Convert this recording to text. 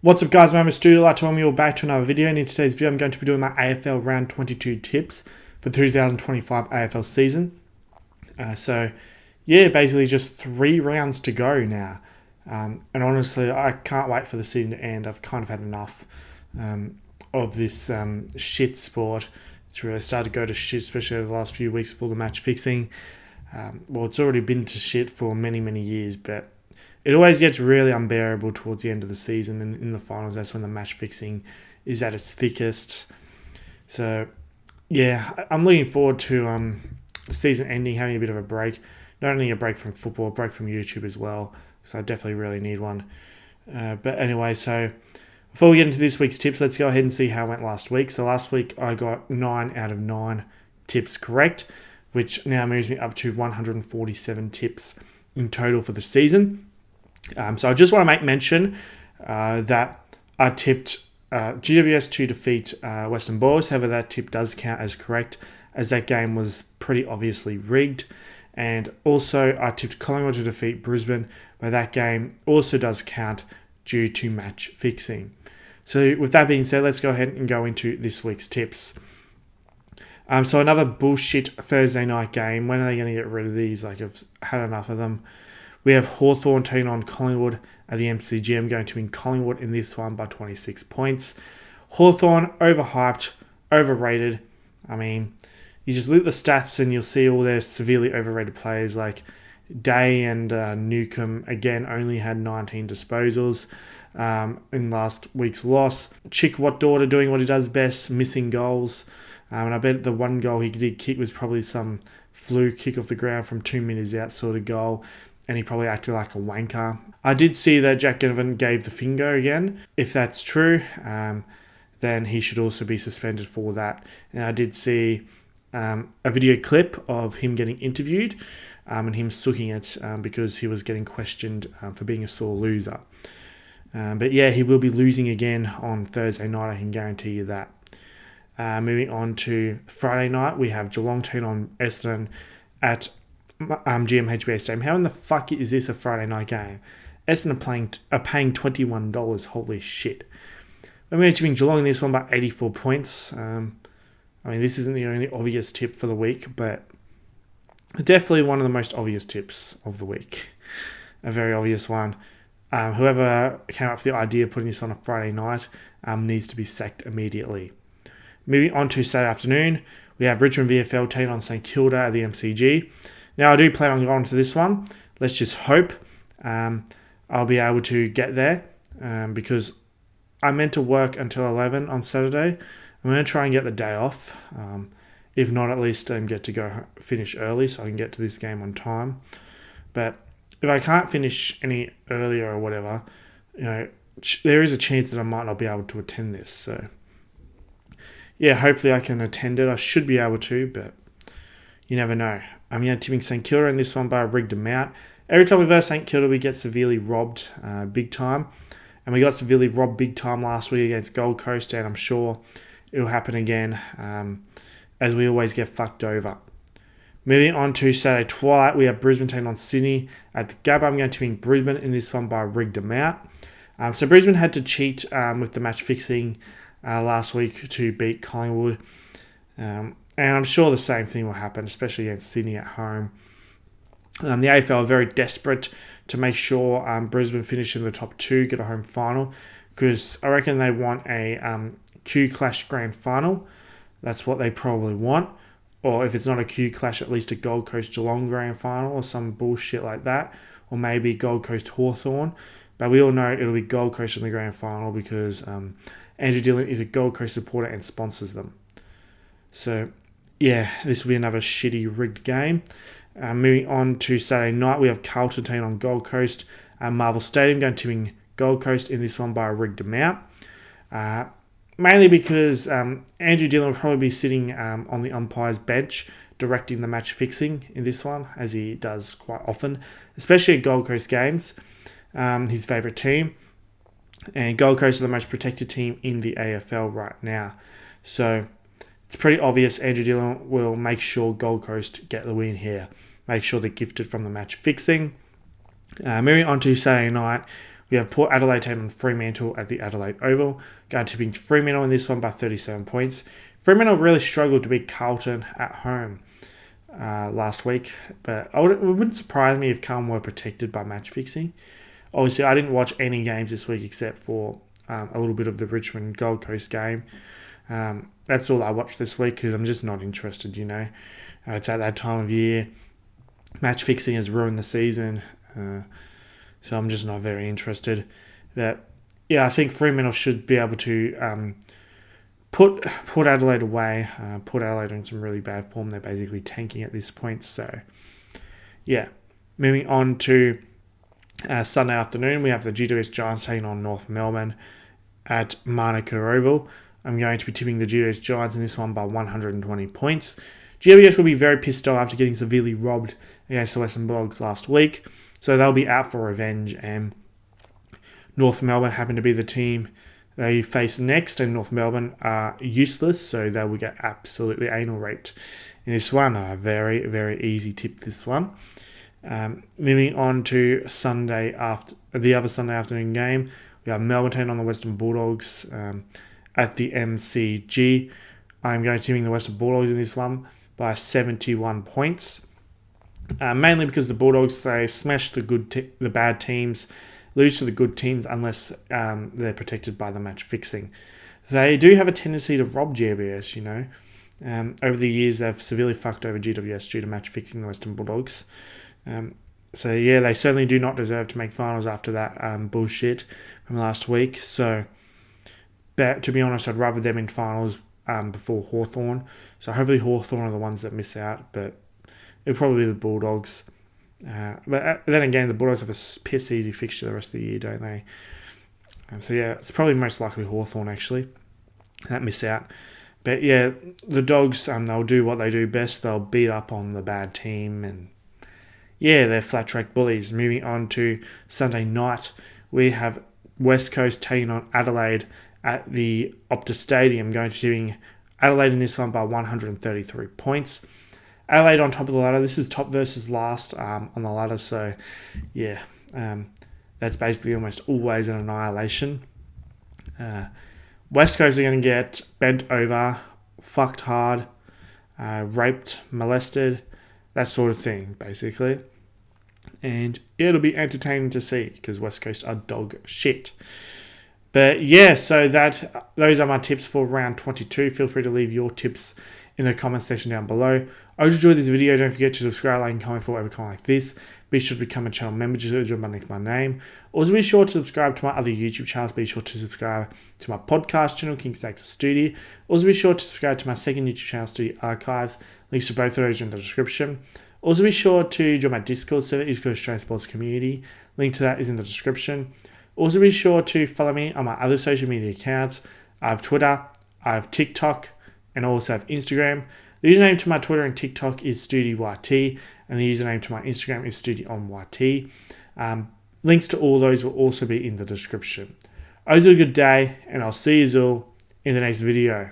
What's up guys, my name is Stoody. I'd like to welcome you all back to another video, and in today's video I'm going to be doing my AFL Round 22 tips for the 2025 AFL season. Basically just 3 rounds to go now. And honestly, I can't wait for the season to end. I've kind of had enough of this shit sport. It's really started to go to shit, especially over the last few weeks with all the match fixing. It's already been to shit for many, many years, but it always gets really unbearable towards the end of the season, and in the finals, that's when the match fixing is at its thickest. So, I'm looking forward to the season ending, having a bit of a break. Not only a break from football, a break from YouTube as well. So I definitely really need one. So before we get into this week's tips, let's go ahead and see how it went last week. So last week I got 9 out of 9 tips correct, which now moves me up to 147 tips in total for the season. So I just want to make mention that I tipped GWS to defeat Western Bulldogs. However, that tip does count as correct, as that game was pretty obviously rigged. And also, I tipped Collingwood to defeat Brisbane, but that game also does count due to match fixing. So with that being said, let's go ahead and go into this week's tips. So another bullshit Thursday night game. When are they going to get rid of these? I've had enough of them. We have Hawthorn taking on Collingwood at the MCG. I'm going to win Collingwood in this one by 26 points. Hawthorn, overhyped, overrated. I mean, you just look at the stats and you'll see all their severely overrated players like Day and Newcomb, again, only had 19 disposals in last week's loss. Chick Watdaughter doing what he does best, missing goals. And I bet the one goal he did kick was probably some fluke kick off the ground from 2 meters out sort of goal, and he probably acted like a wanker. I did see that Jack Ginnivan gave the finger again. If that's true, then he should also be suspended for that. And I did see a video clip of him getting interviewed and him sooking it because he was getting questioned for being a sore loser. He will be losing again on Thursday night, I can guarantee you that. Moving on to Friday night, we have Geelong taking on Essendon at GMHBA Stadium. How in the fuck is this a Friday night game? Essendon are paying $21. Holy shit. I'm going to be Geelong in this one by 84 points. This isn't the only obvious tip for the week, but definitely one of the most obvious tips of the week. A very obvious one. Whoever came up with the idea of putting this on a Friday night needs to be sacked immediately. Moving on to Saturday afternoon, we have Richmond VFL taking on St Kilda at the MCG. Now, I do plan on going to this one. Let's just hope I'll be able to get there because I meant to work until 11 on Saturday. I'm going to try and get the day off. If not, at least get to finish early so I can get to this game on time. But if I can't finish any earlier or whatever, there is a chance that I might not be able to attend this. So, hopefully I can attend it. I should be able to, but you never know. I'm tipping St Kilda in this one, but I rigged them out. Every time we verse St Kilda, we get severely robbed big time. And we got severely robbed big time last week against Gold Coast, and I'm sure it'll happen again as we always get fucked over. Moving on to Saturday twilight, we have Brisbane taking on Sydney at the Gabba. I'm going to win Brisbane in this one, but I rigged them out. So Brisbane had to cheat with the match fixing last week to beat Collingwood. And I'm sure the same thing will happen, especially against Sydney at home. The AFL are very desperate to make sure Brisbane finish in the top 2, get a home final, because I reckon they want a Q Clash grand final. That's what they probably want. Or if it's not a Q Clash, at least a Gold Coast Geelong grand final or some bullshit like that. Or maybe Gold Coast Hawthorn. But we all know it'll be Gold Coast in the grand final because Andrew Dillon is a Gold Coast supporter and sponsors them. So, this will be another shitty rigged game. Moving on to Saturday night, we have Carlton taking on Gold Coast at Marvel Stadium, going to win Gold Coast in this one by a rigged amount. Mainly because Andrew Dillon will probably be sitting on the umpire's bench directing the match fixing in this one, as he does quite often, especially at Gold Coast games, his favourite team. And Gold Coast are the most protected team in the AFL right now. So it's pretty obvious Andrew Dillon will make sure Gold Coast get the win here. Make sure they're gifted from the match fixing. Moving on to Saturday night, We have Port Adelaide taking on Fremantle at the Adelaide Oval. Going to be Fremantle in this one by 37 points. Fremantle really struggled to beat Carlton at home last week, but it wouldn't surprise me if Carlton were protected by match fixing. Obviously, I didn't watch any games this week except for a little bit of the Richmond Gold Coast game. That's all I watched this week because I'm just not interested, It's at that time of year. Match fixing has ruined the season, so I'm just not very interested. But yeah, I think Fremantle should be able to put Adelaide away. Put Adelaide in some really bad form. They're basically tanking at this point. So yeah, moving on to Sunday afternoon, we have the GWS Giants taking on North Melbourne at Manuka Oval. I'm going to be tipping the GWS Giants in this one by 120 points. GWS will be very pissed off after getting severely robbed against the Western Bulldogs last week, so they'll be out for revenge, and North Melbourne happen to be the team they face next, and North Melbourne are useless, so they will get absolutely anal raped in this one. A very, very easy tip, this one. Moving on to the other Sunday afternoon game, we have Melbourne taking on the Western Bulldogs at the MCG. I'm going to tipping the Western Bulldogs in this one by 71 points. Mainly because the Bulldogs, they smash the bad teams, lose to the good teams unless they're protected by the match fixing. They do have a tendency to rob GWS, Over the years, they've severely fucked over GWS due to match fixing the Western Bulldogs. So yeah, they certainly do not deserve to make finals after that bullshit from last week. So, but to be honest, I'd rather them in finals before Hawthorn. So hopefully Hawthorn are the ones that miss out, but it'll probably be the Bulldogs. But then again, the Bulldogs have a piss easy fixture the rest of the year, don't they? So yeah, it's probably most likely Hawthorn actually that miss out. But yeah, the Dogs, they'll do what they do best. They'll beat up on the bad team, and yeah, they're flat track bullies. Moving on to Sunday night, we have West Coast taking on Adelaide at the Optus Stadium, going to doing Adelaide in this one by 133 points. Adelaide on top of the ladder. This is top versus last on the ladder, so yeah, that's basically almost always an annihilation. West Coast are going to get bent over, fucked hard, raped, molested, that sort of thing, basically. And it'll be entertaining to see because West Coast are dog shit. But yeah, so those are my tips for round 22. Feel free to leave your tips in the comment section down below. I hope you enjoyed this video. Don't forget to subscribe, like, and comment for whatever content like this. Be sure to become a channel member just to join my next my name. Also, be sure to subscribe to my other YouTube channels. Be sure to subscribe to my podcast channel, King Stacks of Stoody. Also, be sure to subscribe to my second YouTube channel, Stoody Archives. Links to both of those are in the description. Also, be sure to join my Discord server, East Coast Australian Sports Community. Link to that is in the description. Also, be sure to follow me on my other social media accounts. I have Twitter, I have TikTok, and I also have Instagram. The username to my Twitter and TikTok is StoodyYT, and the username to my Instagram is StoodyOnYT. Links to all those will also be in the description. I hope you have a good day, and I'll see you all in the next video.